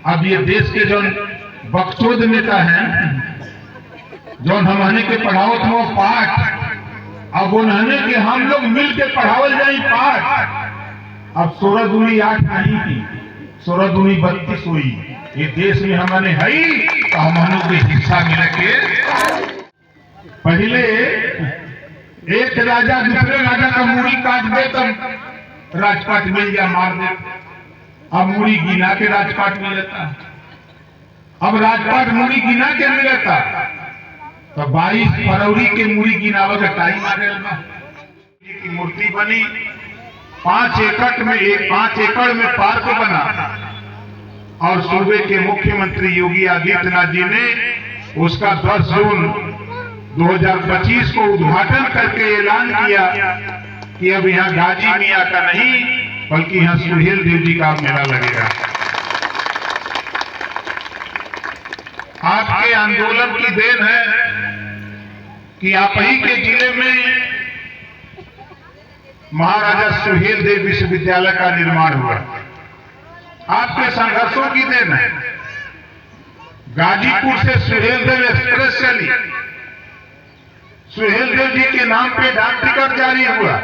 अब ये देश के जो बकचोद नेता हैं, जो हमने के पढ़ावत हो पाठ, अब उन्होंने के हम लोग मिल के पढ़ावल जाए पाठ। अब 16 दूनी 8 नहीं की, 16 दूनी 32 हुई। ये देश में हमने है तो हम के हिस्सा मिल के पहले एक राजा दूसरे राजा का मूड़ी काट दे तब राजपाट मिल गया, मार दे। अब मूड़ी गिना के राजपाट मिलता, अब राजपाट मूड़ी गिना के मिलता। तो 22 फरवरी के मूड़ी गिनावे का टाइम आ गया। की मूर्ति बनी 5 एकड़ में पार्क बना और सूबे के मुख्यमंत्री योगी आदित्यनाथ जी ने उसका 10 जून 2025 को उद्घाटन करके ऐलान किया कि अब यहाँ गाजी मियाँ का नहीं बल्कि यहाँ सुहेल देव जी का मेला लगेगा। आपके आंदोलन की देन है कि आप ही के जिले में महाराजा सुहेल देव विश्वविद्यालय का निर्माण हुआ। आपके संघर्षों की देन है। गाजीपुर से सुहेल देव एक्सप्रेस चली, सुहेल देव जी के नाम पे डाक टिकट जारी हुआ।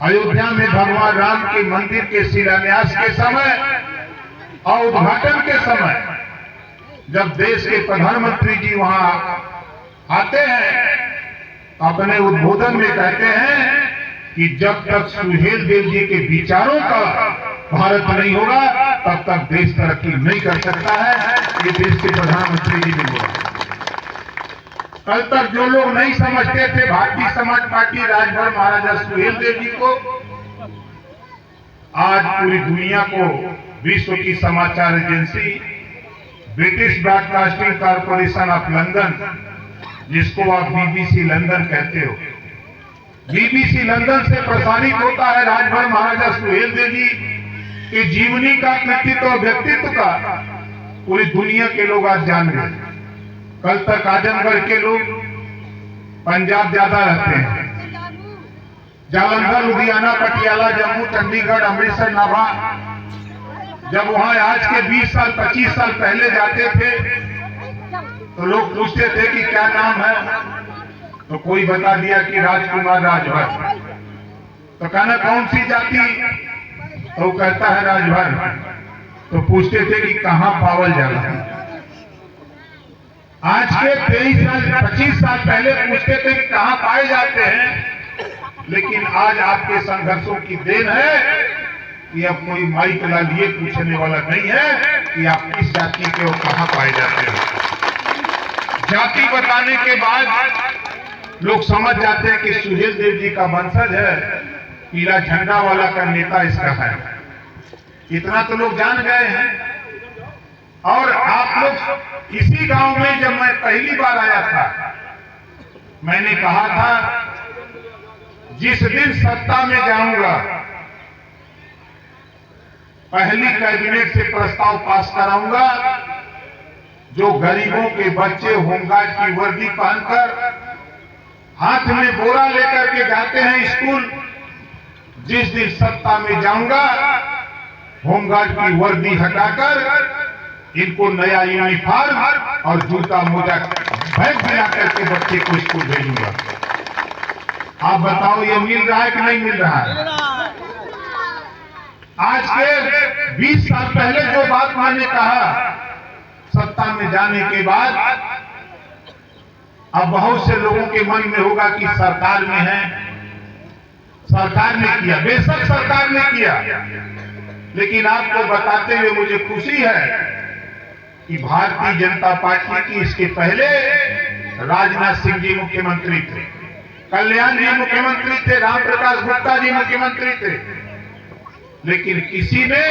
अयोध्या में भगवान राम के मंदिर के शिलान्यास के समय और उद्घाटन के समय जब देश के प्रधानमंत्री जी वहां आते हैं, अपने उद्बोधन में कहते हैं कि जब तक सुहेल देव जी के विचारों का भारत नहीं होगा तब तक देश तरक्की नहीं कर सकता है। ये देश के प्रधानमंत्री जी ने बोला। कल तक जो लोग नहीं समझते थे भारतीय समाज पार्टी राजभर महाराजा सुहेल देव जी को, आज पूरी दुनिया को विश्व की समाचार agency British broadcasting corporation of London, जिसको आप बीबीसी लंदन कहते हो, बीबीसी लंदन से प्रसारित होता है राजभर महाराजा सुहेल देव जी के जीवनी का, कृतित्व और व्यक्तित्व का पूरी दुनिया के लोग आज जान गए। कल तक आजमगढ़ के लोग पंजाब ज्यादा रहते हैं, जालंधर, लुधियाना, पटियाला, जम्मू, चंडीगढ़, अमृतसर, नाभा, जब वहां आज के 20 साल 25 साल पहले जाते थे तो लोग पूछते थे कि क्या नाम है, तो कोई बता दिया कि राजकुमार राजभर। तो कहना कौन सी जाति, तो कहता है राजभर। तो पूछते थे कि कहां पावल जाला। आज के 23 साल 25 साल पहले पूछते थे कि कहां पाए जाते हैं, लेकिन आज आपके संघर्षों की देन है कि अब कोई माइक ला लिए पूछने वाला नहीं है कि आप किस जाति के और कहां पाए जाते हैं। जाति बताने के बाद लोग समझ जाते हैं कि सुहेल देव जी का वंशज है, पीला झंडा वाला का नेता इसका है। इतना तो लोग जान गए हैं। और आप लोग इसी गांव में जब मैं पहली बार आया था, मैंने कहा था जिस दिन सत्ता में जाऊंगा पहली कैबिनेट से प्रस्ताव पास कराऊंगा, जो गरीबों के बच्चे होमगार्ड की वर्दी पहनकर हाथ में बोरा लेकर के जाते हैं स्कूल, जिस दिन सत्ता में जाऊंगा होमगार्ड की वर्दी हटाकर इनको नया यूनिफॉर्म और जूता मोजा बैग बना करके बच्चे को स्कूल भेजूंगा। आप बताओ ये मिल रहा है कि नहीं मिल रहा है? आज के 20 साल पहले जो बात मैंने कहा, सत्ता में जाने के बाद अब बहुत से लोगों के मन में होगा कि सरकार में है, सरकार ने किया। बेशक सरकार ने किया, लेकिन आपको बताते हुए मुझे खुशी है कि भारतीय जनता पार्टी की इसके पहले राजनाथ सिंह जी मुख्यमंत्री थे, कल्याण जी मुख्यमंत्री थे, राम प्रकाश गुप्ता जी मुख्यमंत्री थे, लेकिन किसी ने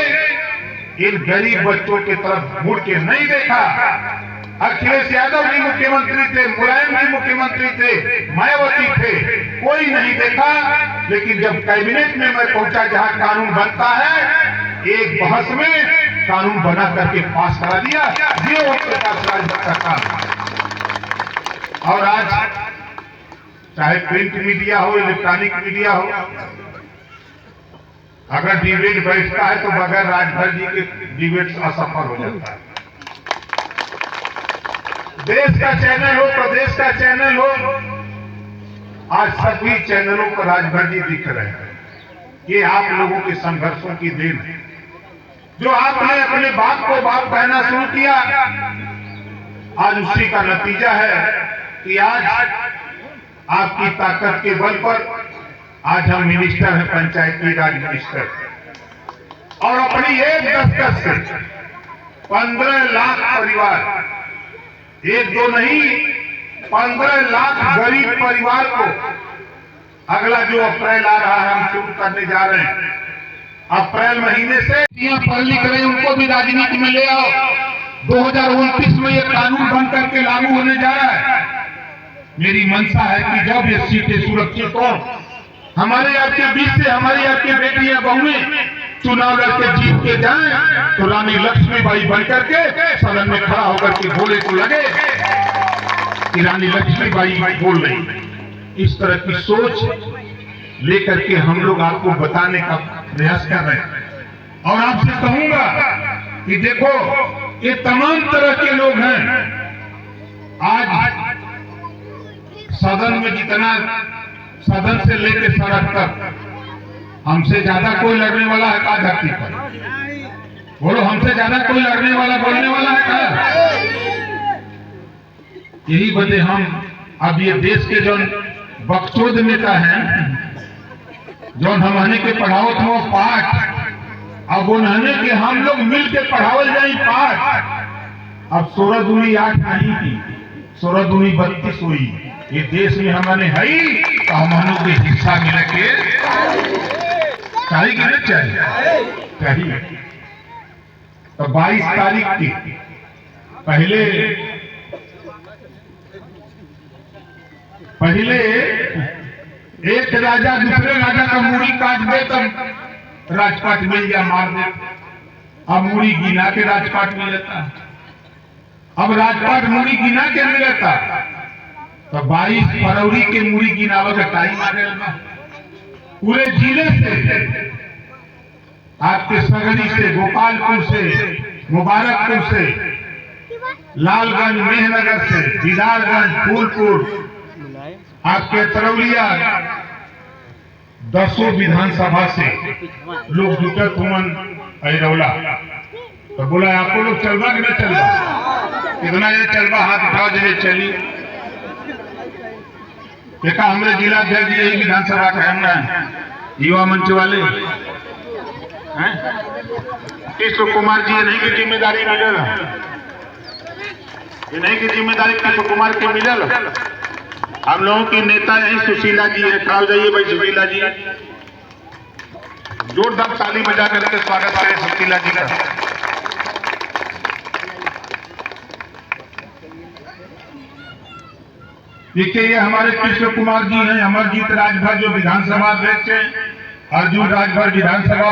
इन गरीब बच्चों की तरफ मुड़ के नहीं देखा। अखिलेश यादव जी मुख्यमंत्री थे, मुलायम जी मुख्यमंत्री थे, मायावती थे, कोई नहीं देखा। लेकिन जब कैबिनेट में मैं पहुंचा जहां कानून बनता है, एक बहस में कानून बना करके पास करा दिया। ये ओम प्रकाश राजभर का काम। और आज चाहे प्रिंट मीडिया हो, इलेक्ट्रॉनिक मीडिया हो, अगर डिबेट बैठता है तो बगैर राजभर जी के डिबेट असफल हो जाता है। देश का चैनल हो, प्रदेश का चैनल हो, आज सभी चैनलों पर राजभर जी दिख रहे हैं। ये आप लोगों के संघर्षों की देन है। जो आपने अपने बाप को बाप कहना शुरू किया, आज उसी का नतीजा है कि आज आपकी ताकत के बल पर आज हम मिनिस्टर हैं, पंचायती राज मिनिस्टर, और अपनी एक दस्तक से 15 लाख परिवार, एक दो नहीं 15 लाख गरीब परिवार को अगला जो अप्रैल आ रहा है हम शुरू करने जा रहे हैं। अप्रैल महीने से पढ़ लिख रहे उनको भी राजनीति में ले आओ। 2029 में ये कानून बन करके लागू होने जा रहा है। मेरी मंशा है कि जब ये सीटें सुरक्षित हो, हमारे आपके बीच से हमारी आपकी बेटियां बहुएं चुनाव लड़के जीत के जाएं, तो रानी लक्ष्मीबाई बन करके सदन में खड़ा होकर के बोले तो लगे कि रानी लक्ष्मीबाई बोल रही। इस तरह की सोच लेकर के हम लोग आपको बताने का प्रयास कर रहे हैं। और आपसे कहूंगा कि देखो, ये तमाम तरह के लोग हैं। आज सदन में जितना, सदन से लेकर सड़क तक हमसे ज्यादा कोई लड़ने वाला है का धरती पर? बोलो, हमसे ज्यादा कोई लड़ने वाला बोलने वाला है का? यही वजह हम अब ये देश के जो बकचोद नेता हैं, जो हमने के पढ़ावत हो पाठ, अब उन्होंने के हम लोग मिल के पढ़ावल जाए पाठ। अब 16 दूनी 8 नहीं थी, 16 दूनी 32 हुई। ये देश में हमने है तो हम के हिस्सा मिले के चाहिए कि नहीं चाहिए? तो 22 तारीख की पहले एक राजा दूसरे राजा का मूड़ी काट दे तब राजपाट मिल गया, मार दे। अब मूड़ी गिना के राजपाट मिलता, अब राजपाट मूड़ी गिना के मिलता। तो 22 फरवरी के मूड़ी गिनावे का टाइम आ गया। पूरे जिले से, आपके सगरी से, गोपालपुर से, मुबारकपुर से, लालगंज, मेहनगर से, दीदारगंज, फूलपुर, आपके तरौलिया, 10 विधानसभा से लोग जुटे तुमन ऐरौला। तो बोला आपको लोग चलवा कि नहीं चलवा? कितना ये चलवा? हाथ उठाओ जब चली। देखा हमारे जिला अध्यक्ष जी यही विधानसभा का है, युवा मंच वाले हैं। कृष्ण कुमार जी, ये नहीं की जिम्मेदारी मिलल, ये नहीं की जिम्मेदारी कृष्ण कुमार के मिलल। हम लोगों की नेता यही सुशीला जी है। खड़ा हो जाइए भाई सुशीला जी, जोरदार ताली बजा करके स्वागत करें सुशीला जी का। देखिए, ये हमारे कृष्ण कुमार जी हैं, अमरजीत राजभर जो विधानसभा अध्यक्ष हैं, अर्जुन राजभर विधानसभा